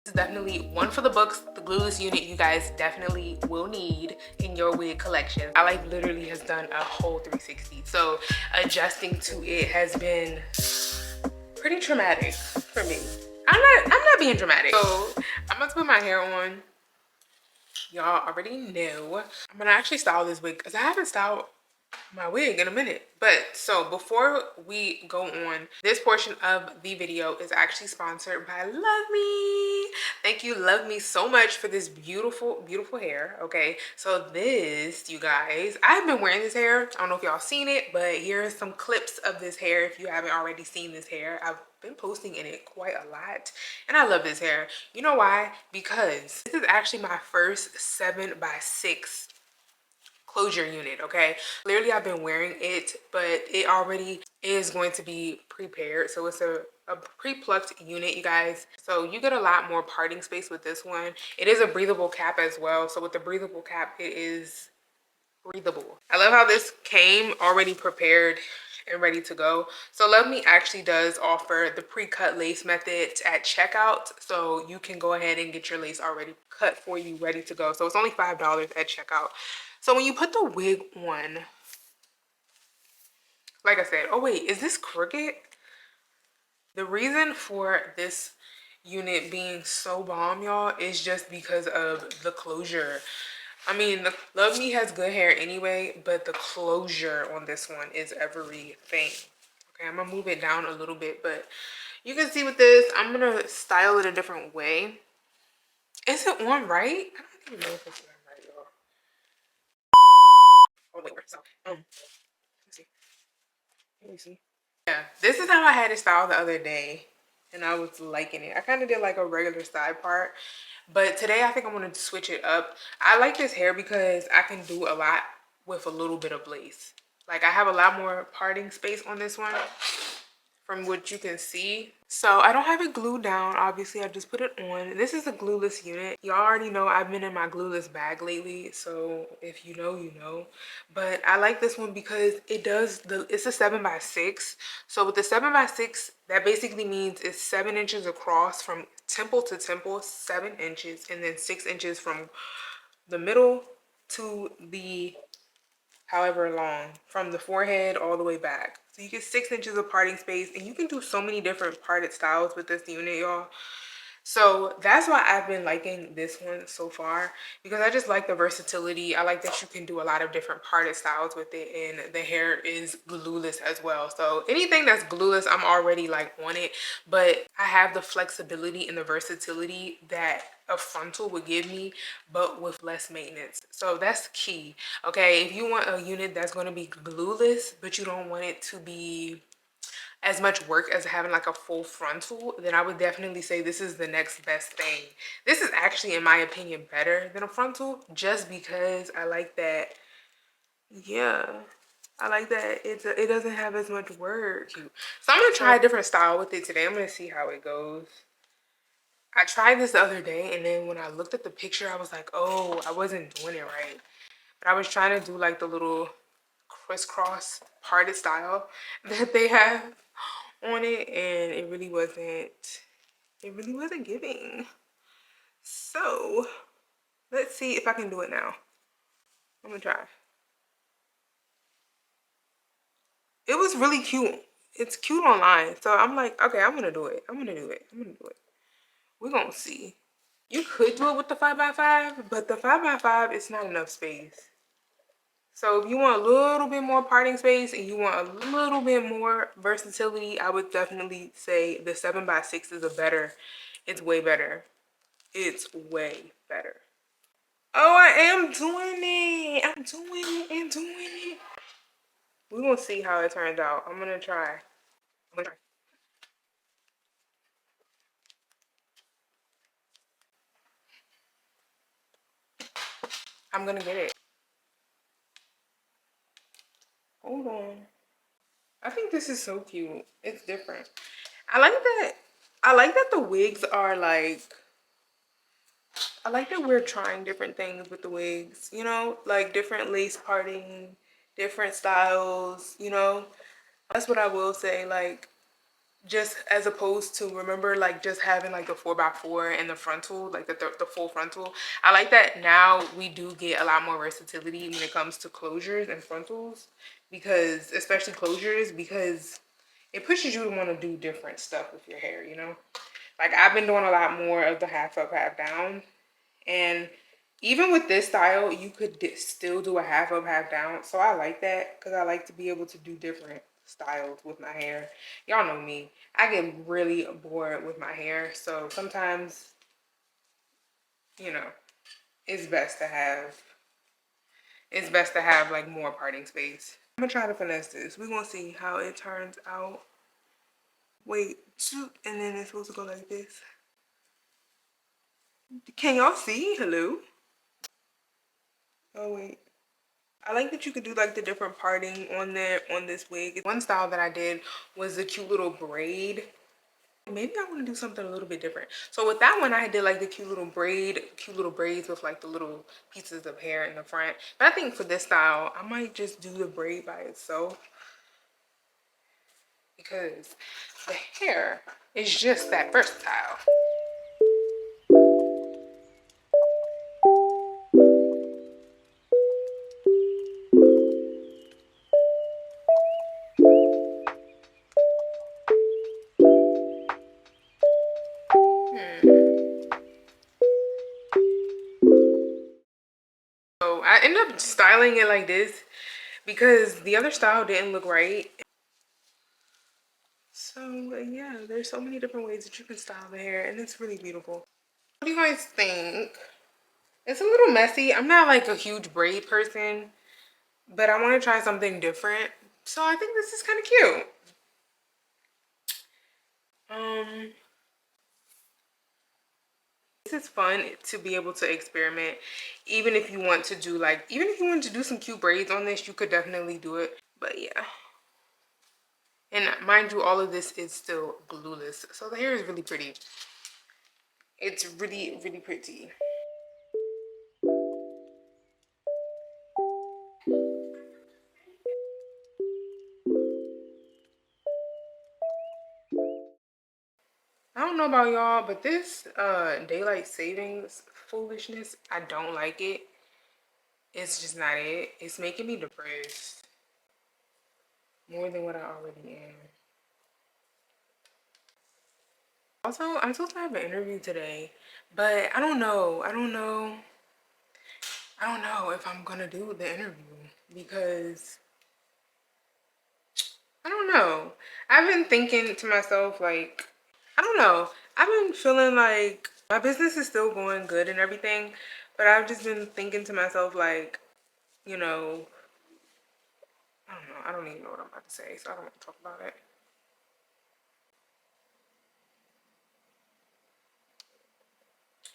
This is definitely one for the books. The glueless unit you guys definitely will need in your wig collection. I like literally has done a whole 360. So adjusting to it has been pretty traumatic for me. I'm not being dramatic. So I'm about to put my hair on. Y'all already know. I'm gonna actually style this wig because I haven't styled my wig in a minute. But so before we go on, this portion of the video is actually sponsored by Luvme. Thank you, Luvme, so much for this beautiful hair. Okay, so this, you guys, I've been wearing this hair. I don't know if y'all seen it, but here's some clips of this hair if you haven't already seen this hair. I've been posting in it quite a lot and I love this hair. You know why? Because this is actually my first 7x6 closure unit. Okay, clearly I've been wearing it, but it already is going to be prepared, so it's a pre-plucked unit, you guys. So you get a lot more parting space with this one. It is a breathable cap as well, so with the breathable cap it is breathable. I love how this came already prepared and ready to go. So Luvme actually does offer the pre-cut lace method at checkout, so you can go ahead and get your lace already cut for you, ready to go. So it's only $5 at checkout. So when you put the wig on, like I said, oh wait, is this crooked? The reason for this unit being so bomb, y'all, is just because of the closure. I mean, the Luvme has good hair anyway, but the closure on this one is everything. Okay, I'm gonna move it down a little bit, but you can see with this, I'm gonna style it a different way. Is it on right? I don't even know if it's on right, y'all. Oh wait, so let's see. Let me see. Yeah, this is how I had it styled the other day, and I was liking it. I kind of did like a regular side part, but today I think I'm gonna switch it up. I like this hair because I can do a lot with a little bit of lace. Like I have a lot more parting space on this one from what you can see. So I don't have it glued down, obviously I just put it on. This is a glueless unit. Y'all already know I've been in my glueless bag lately, so if you know, you know. But I like this one because it does it's a 7x6. So with the 7x6, that basically means it's 7 inches across from temple to temple, 7 inches, and then 6 inches from the middle to the however long, from the forehead all the way back. So you get 6 inches of parting space, and you can do so many different parted styles with this unit, y'all. So that's why I've been liking this one so far, because I just like the versatility. I like that you can do a lot of different parted styles with it, and the hair is glueless as well. So anything that's glueless, I'm already like on it, but I have the flexibility and the versatility that a frontal would give me, but with less maintenance. So that's key. Okay, if you want a unit that's going to be glueless, but you don't want it to be as much work as having like a full frontal, then I would definitely say this is the next best thing. This is actually, in my opinion, better than a frontal, just because I like that. Yeah, I like that it doesn't have as much work. So I'm gonna try a different style with it today. I'm gonna see how it goes. I tried this the other day, and then when I looked at the picture, I was like, oh, I wasn't doing it right. But I was trying to do like the little crisscross parted style that they have on it, and it really wasn't giving. So let's see if I can do it now. I'm gonna try. It was really cute. It's cute online, so I'm like, okay, I'm gonna do it. We're gonna see. You could do it with the 5x5, but the 5x5 is not enough space. So if you want a little bit more parting space and you want a little bit more versatility, I would definitely say the 7x6 is it's way better. It's way better. Oh, I am doing it. I'm doing it. We're gonna see how it turns out. I'm gonna try. I'm gonna get it. Hold on. I think this is so cute. It's different. I like that. I like that the wigs are like, I like that we're trying different things with the wigs, you know, like different lace parting, different styles, you know. That's what I will say. Like, just as opposed to, remember, like just having like the 4x4 and the frontal, like the full frontal. I like that now we do get a lot more versatility when it comes to closures and frontals, because especially closures, because it pushes you to want to do different stuff with your hair, you know. Like I've been doing a lot more of the half up half down, and even with this style you could still do a half up half down. So I like that because I like to be able to do different styles with my hair. Y'all know me, I get really bored with my hair, so sometimes, you know, it's best to have like more parting space. I'm gonna try to finesse this. We're gonna see how it turns out. Wait, shoot, and then it's supposed to go like this. Can y'all see? Hello? Oh wait. I like that you could do like the different parting on there on this wig. One style that I did was the cute little braid. Maybe I want to do something a little bit different. So with that one, I did like the cute little braids with like the little pieces of hair in the front. But I think for this style, I might just do the braid by itself, because the hair is just that versatile. So I ended up styling it like this because the other style didn't look right. So yeah, there's so many different ways that you can style the hair, and it's really beautiful. What do you guys think? It's a little messy. I'm not like a huge braid person, but I want to try something different. So I think this is kind of cute. This is fun to be able to experiment. Even if you want to do like, even if you want to do some cute braids on this, you could definitely do it. But yeah. And mind you, all of this is still glueless. So the hair is really pretty. It's really, really pretty. I don't know about y'all, but this daylight savings foolishness, I don't like it. It's just not it. It's making me depressed more than what I already am. Also, I'm supposed to have an interview today, but I don't know. I don't know if I'm gonna do the interview, because I don't know. I've been thinking to myself, like, I don't know. I've been feeling like my business is still going good and everything, but I've just been thinking to myself, like, you know, I don't know. I don't even know what I'm about to say, so I don't want to talk about it.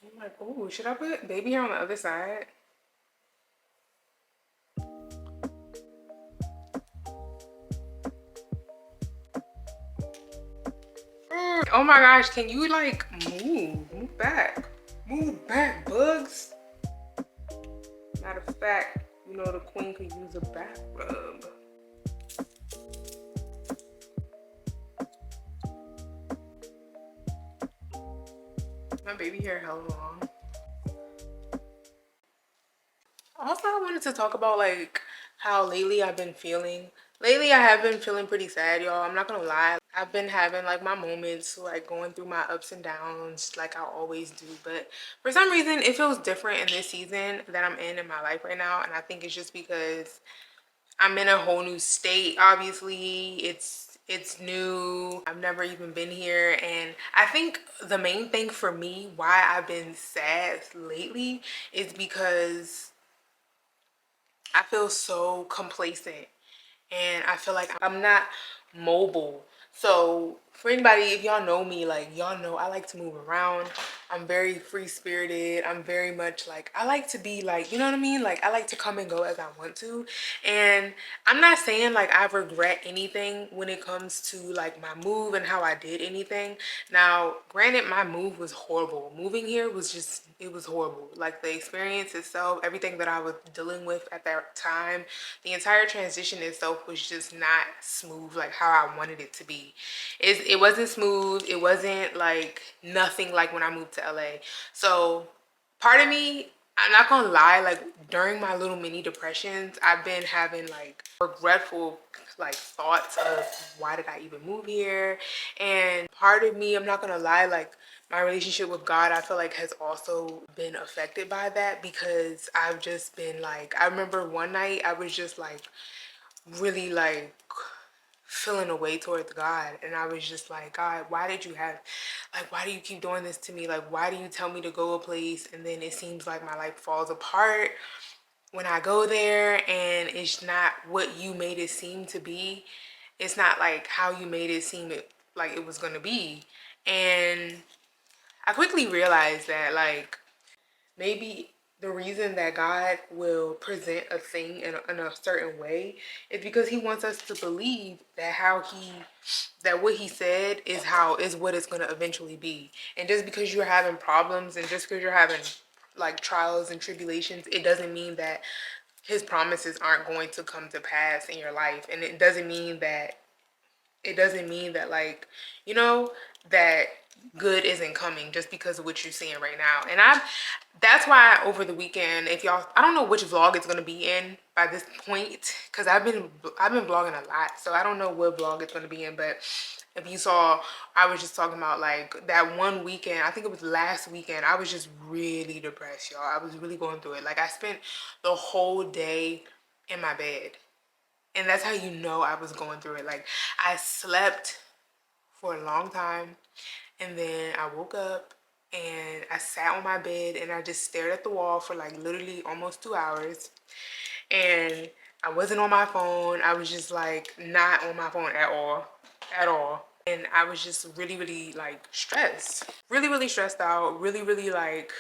I'm like, oh, should I put baby hair on the other side? Oh my gosh, can you like move back? Move back, bugs. Matter of fact, you know the queen could use a back rub. My baby hair hella long. Also, I wanted to talk about like how lately I've been feeling. Lately, I have been feeling pretty sad, y'all. I'm not gonna lie. I've been having like my moments, like going through my ups and downs, like I always do. But for some reason, it feels different in this season that I'm in my life right now. And I think it's just because I'm in a whole new state. Obviously, it's new. I've never even been here, and I think the main thing for me why I've been sad lately is because I feel so complacent, and I feel like I'm not mobile. So for anybody, if y'all know me, like y'all know I like to move around. I'm very free spirited. I'm very much like, I like to be like, you know what I mean? Like I like to come and go as I want to. And I'm not saying like I regret anything when it comes to like my move and how I did anything. Now, granted, my move was horrible. Moving here was just it was horrible. Like the experience itself, everything that I was dealing with at that time, the entire transition itself was just not smooth like how I wanted it to be. It wasn't smooth. It wasn't like nothing like when I moved to LA. So part of me, I'm not gonna lie, like during my little mini depressions, I've been having like regretful like thoughts of why did I even move here? And part of me, I'm not gonna lie, like my relationship with God, I feel like has also been affected by that because I've just been like, I remember one night I was just like really like feeling a way towards God, and I was just like, God, why did you have, like, why do you keep doing this to me? Like, why do you tell me to go a place and then it seems like my life falls apart when I go there and it's not what you made it seem to be. It's not like how you made it seem like it was gonna be. And I quickly realized that like maybe the reason that God will present a thing in a certain way is because he wants us to believe that that what he said is what it's going to eventually be. And just because you're having problems and just because you're having like trials and tribulations, it doesn't mean that his promises aren't going to come to pass in your life. And it doesn't mean that like, you know, that good isn't coming just because of what you're seeing right now. And that's why over the weekend, if y'all, I don't know which vlog it's gonna be in by this point, because I've been vlogging a lot, so I don't know what vlog it's gonna be in. But if you saw, I was just talking about like that one weekend, I think it was last weekend, I was just really depressed, y'all. I was really going through it. Like I spent the whole day in my bed, and that's how you know I was going through it. Like I slept for a long time, and then I woke up and I sat on my bed and I just stared at the wall for like literally almost 2 hours. And I wasn't on my phone. I was just like not on my phone at all, at all. And I was just really, really like stressed, really, really stressed out, really, really like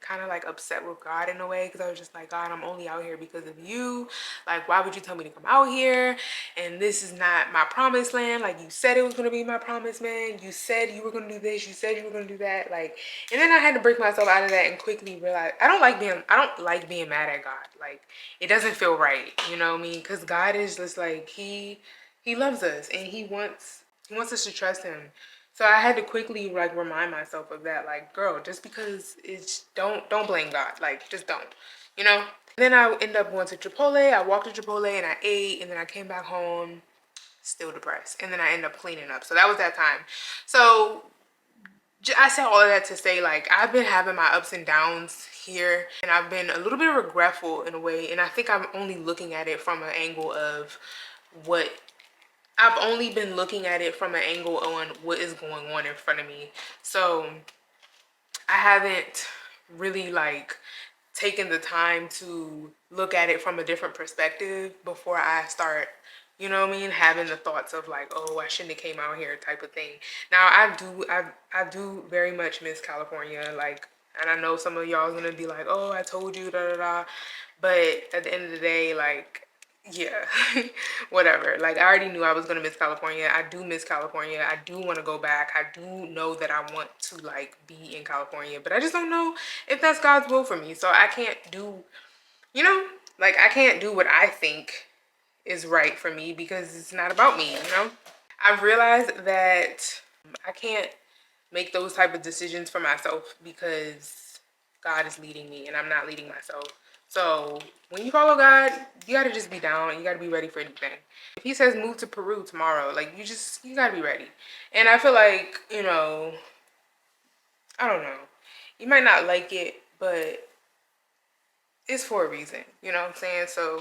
kind of like upset with God in a way, because I was just like, God, I'm only out here because of you. Like, why would you tell me to come out here? And this is not my promised land. Like, you said it was going to be my promised land. You said you were going to do this. You said you were going to do that. Like, and then I had to break myself out of that and quickly realize I don't like being mad at God. Like, it doesn't feel right. You know what I mean? Because God is just like, he loves us and he wants us to trust him. So I had to quickly like remind myself of that, like, girl, just because it's don't blame God, like just don't, you know. Then I ended up going to Chipotle. I walked to Chipotle and I ate, and then I came back home still depressed, and then I ended up cleaning up. So that was that time. So I said all of that to say, like, I've been having my ups and downs here, and I've been a little bit regretful in a way, and I think I'm only looking at it from an angle of what I've only been looking at it from an angle on what is going on in front of me. So I haven't really like taken the time to look at it from a different perspective before I start, you know what I mean, having the thoughts of like, oh, I shouldn't have came out here type of thing. Now I do very much miss California, like, and I know some of y'all is gonna be like, oh, I told you, da da da. But at the end of the day, like, yeah, whatever. Like, I already knew I was gonna miss California. I do miss California. I do want to go back. I do know that I want to like be in California, but I just don't know if that's God's will for me. So I can't do, you know, like I can't do what I think is right for me because it's not about me, you know. I've realized that I can't make those type of decisions for myself because God is leading me and I'm not leading myself. So when you follow God, you gotta just be down. You gotta be ready for anything. If he says move to Peru tomorrow, like you gotta be ready. And I feel like, you know, I don't know. You might not like it, but it's for a reason. You know what I'm saying? So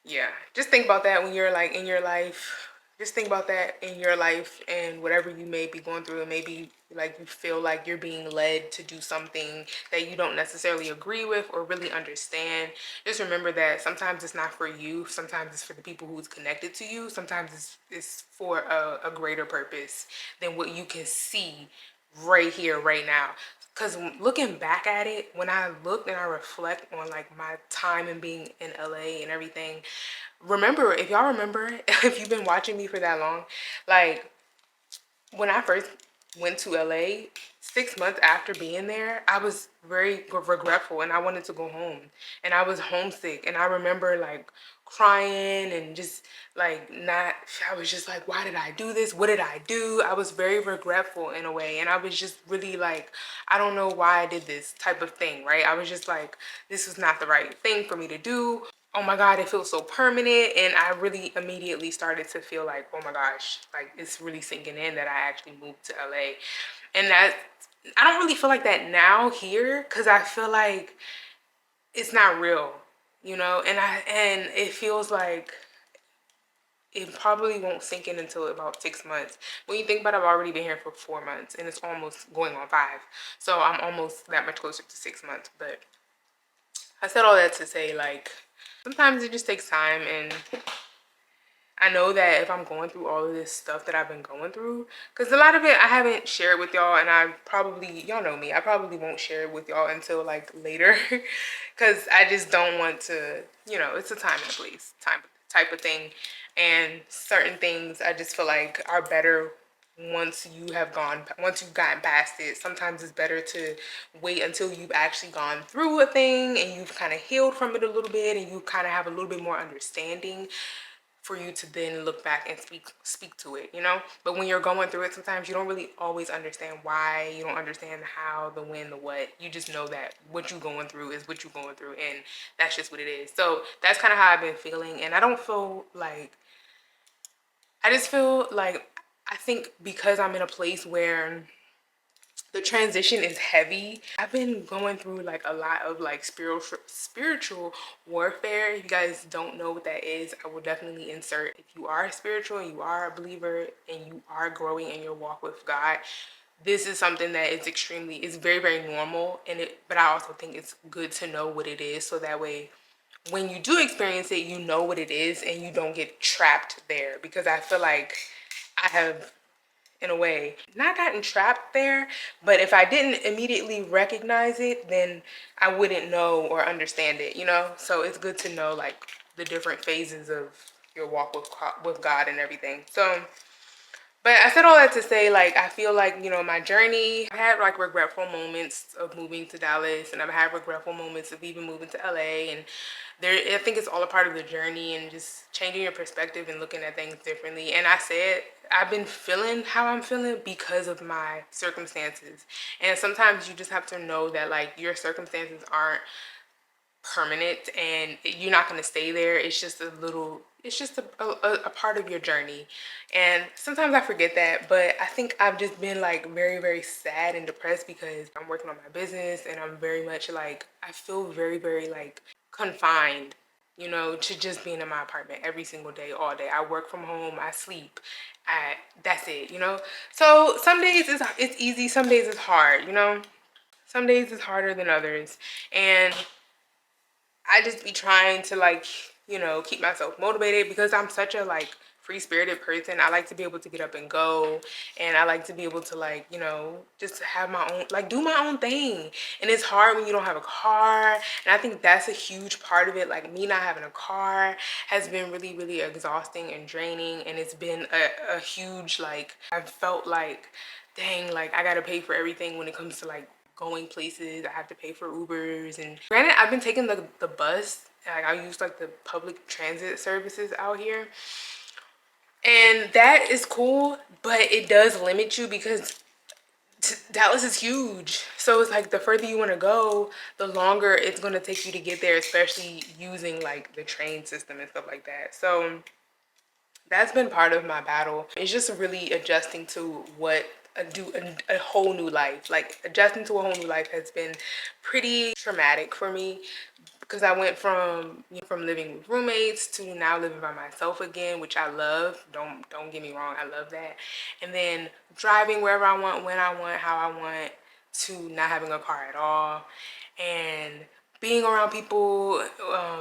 yeah, just think about that when you're like in your life. Just think about that in your life and whatever you may be going through, and maybe like you feel like you're being led to do something that you don't necessarily agree with or really understand. Just remember that sometimes it's not for you. Sometimes it's for the people who's connected to you. Sometimes it's for a greater purpose than what you can see right here, right now. Because looking back at it, when I look and I reflect on like my time and being in LA and everything, remember, if y'all remember, if you've been watching me for that long, like when I first went to LA, 6 months after being there, I was very regretful and I wanted to go home and I was homesick. And I remember like crying and just like not, I was just like, why did I do this? What did I do? I was very regretful in a way. And I was just really like, I don't know why I did this type of thing, right? I was just like, this was not the right thing for me to do. Oh my God, it feels so permanent. And I really immediately started to feel like, oh my gosh, like it's really sinking in that I actually moved to LA. And that, I don't really feel like that now here, because I feel like it's not real, you know? And it feels like it probably won't sink in until about 6 months. When you think about it, I've already been here for 4 months and it's almost going on 5. So I'm almost that much closer to 6 months. But I said all that to say, like, sometimes it just takes time. And I know that if I'm going through all of this stuff that I've been going through, because a lot of it I haven't shared with y'all, and I probably, y'all know me, I probably won't share it with y'all until like later, because I just don't want to, you know, it's a time and a place type of thing. And certain things I just feel like are better once you've gotten past it. Sometimes it's better to wait until you've actually gone through a thing and you've kind of healed from it a little bit and you kind of have a little bit more understanding for you to then look back and speak to it, you know? But when you're going through it, sometimes you don't really always understand why. You don't understand the how, the when, the what. You just know that what you're going through is what you're going through, and that's just what it is. So that's kind of how I've been feeling. And I don't feel like, I just feel like, I think because I'm in a place where the transition is heavy. I've been going through like a lot of like spiritual warfare. If you guys don't know what that is, I will definitely insert. If you are spiritual and you are a believer and you are growing in your walk with God, this is something that is it's very, very normal. But I also think it's good to know what it is, so that way when you do experience it, you know what it is and you don't get trapped there. Because I feel like I have, in a way, not gotten trapped there, but if I didn't immediately recognize it, then I wouldn't know or understand it, you know? So it's good to know like the different phases of your walk with God and everything. So, but I said all that to say, like, I feel like, you know, my journey, I had like regretful moments of moving to Dallas, and I've had regretful moments of even moving to LA. And I think it's all a part of the journey and just changing your perspective and looking at things differently. And I said, I've been feeling how I'm feeling because of my circumstances. And sometimes you just have to know that like your circumstances aren't permanent and you're not going to stay there. It's just a part of your journey. And sometimes I forget that, but I think I've just been like very, very sad and depressed because I'm working on my business and I'm very much like, I feel very, very like confined, you know, to just being in my apartment every single day, all day. I work from home, I sleep, that's it, you know? So some days it's easy, some days it's hard, you know? Some days it's harder than others. And I just be trying to like, you know, keep myself motivated because I'm such a like free-spirited person. I like to be able to get up and go, and I like to be able to like, you know, just have my own, like do my own thing. And it's hard when you don't have a car. And I think that's a huge part of it. Like me not having a car has been really, really exhausting and draining. And it's been a huge, like, I've felt like, dang, like I gotta pay for everything when it comes to like going places. I have to pay for Ubers. And granted, I've been taking the bus. Like I use like the public transit services out here, and that is cool, but it does limit you because Dallas is huge. So it's like the further you want to go, the longer it's going to take you to get there, especially using like the train system and stuff like that. So that's been part of my battle. It's just really adjusting to a whole new life. Like adjusting to a whole new life has been pretty traumatic for me because I went from living with roommates to now living by myself again, which I love. Don't get me wrong, I love that. And then driving wherever I want, when I want, how I want, to not having a car at all, and being around people,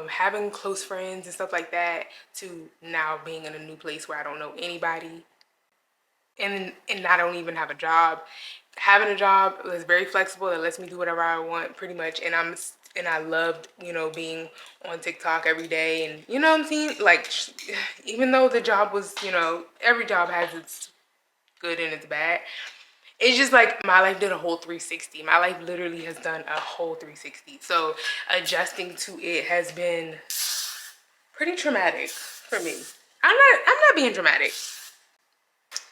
having close friends and stuff like that, to now being in a new place where I don't know anybody, and I don't even have a job. Having a job is very flexible. It lets me do whatever I want pretty much. And I loved, you know, being on TikTok every day, and you know what I'm saying? Like, even though the job was, you know, every job has its good and its bad. it's just like my life did a whole 360. My life literally has done a whole 360. So adjusting to it has been pretty traumatic for me. I'm not being dramatic,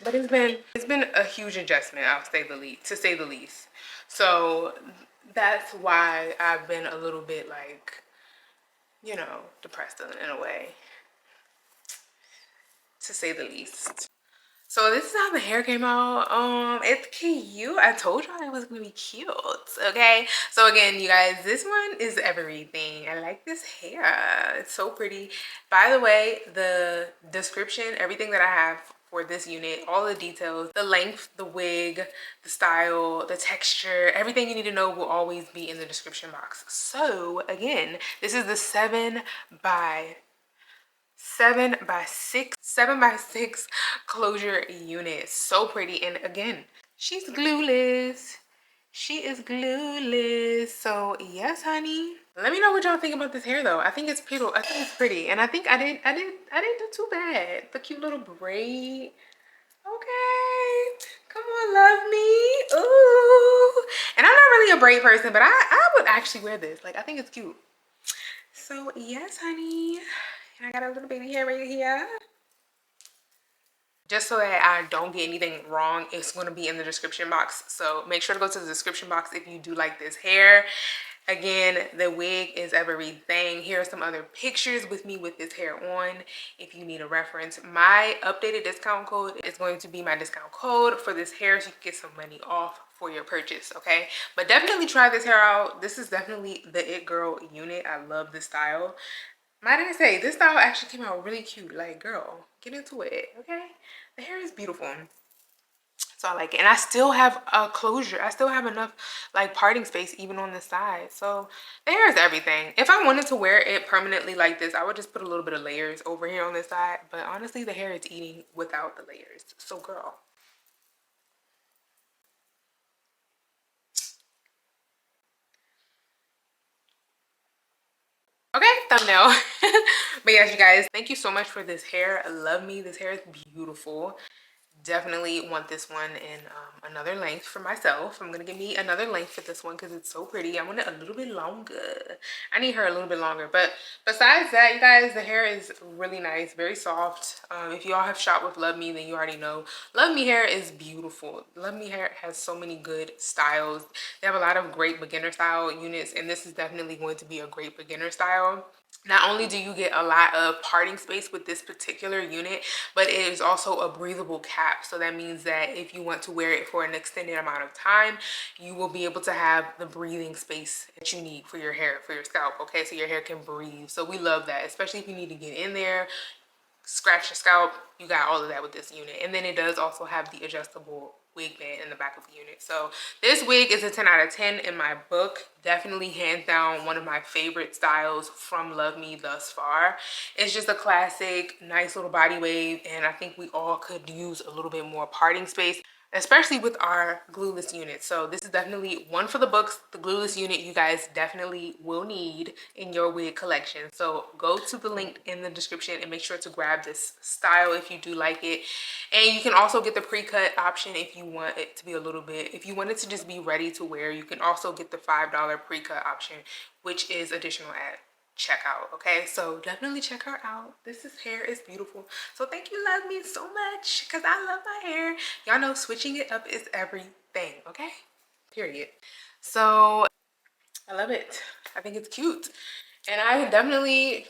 but it's been a huge adjustment, I'll say the least, to say the least. So that's why I've been a little bit like, depressed in a way, to say the least. So this is how the hair came out. It's cute. I told y'all it was gonna be cute. Okay. So again, you guys, this one is everything. I like this hair. It's so pretty. By the way, the description, everything that I have for this unit, all the details, the length, the wig, the style, the texture, everything you need to know will always be in the description box. So again, this is the 7x6 closure unit. So pretty. And again, she's glueless. She is glueless. So yes, honey, let me know what y'all think about this hair though. I think it's pretty. I think it's pretty, and I think I didn't do too bad. The cute little braid. Okay, come on, love me. Ooh. And I'm not really a braid person, but I would actually wear this. Like, I think it's cute. So yes, honey. And I got a little baby hair right here. Just so that I don't get anything wrong, it's going to be in the description box. So make sure to go to the description box if you do like this hair. Again, the wig is everything. Here are some other pictures with me with this hair on if you need a reference. My updated discount code is going to be my discount code for this hair, so you can get some money off for your purchase, okay? But definitely try this hair out. This is definitely the It Girl unit. I love this style. Might I say, this style actually came out really cute. Like, girl, get into it, okay? The hair is beautiful. So I like it. And I still have a closure. I still have enough like parting space even on the side. So the hair is everything. If I wanted to wear it permanently like this, I would just put a little bit of layers over here on this side. But honestly, the hair is eating without the layers. So girl. Okay, thumbnail. But yes, you guys, thank you so much for this hair. I love me. This hair is beautiful. Definitely want this one in another length for myself. I'm gonna give me another length for this one because it's so pretty. I want it a little bit longer. I need her a little bit longer. But besides that, you guys, the hair is really nice, very soft. If you all have shot with Love Me, then you already know Luvme Hair is beautiful. Luvme Hair has so many good styles. They have a lot of great beginner style units, and this is definitely going to be a great beginner style. Not only do you get a lot of parting space with this particular unit, but it is also a breathable cap. So that means that if you want to wear it for an extended amount of time, you will be able to have the breathing space that you need for your hair, for your scalp, okay? So your hair can breathe. So we love that, especially if you need to get in there, scratch your scalp. You got all of that with this unit. And then it does also have the adjustable wig band in the back of the unit. So this wig is a 10 out of 10 in my book. Definitely hands down one of my favorite styles from Love Me thus far. It's just a classic, nice little body wave, and I think we all could use a little bit more parting space, especially with our glueless unit. So this is definitely one for the books. The glueless unit you guys definitely will need in your wig collection. So go to the link in the description and make sure to grab this style if you do like it. And you can also get the pre-cut option if you want it to be a little bit, if you want it to just be ready to wear. You can also get the $5 pre-cut option, which is additional at checkout. Okay, so definitely check her out. This hair is beautiful. So thank you, Love Me, so much, because I love my hair. Y'all know switching it up is everything. Okay, period. So I love it. I think it's cute, and I definitely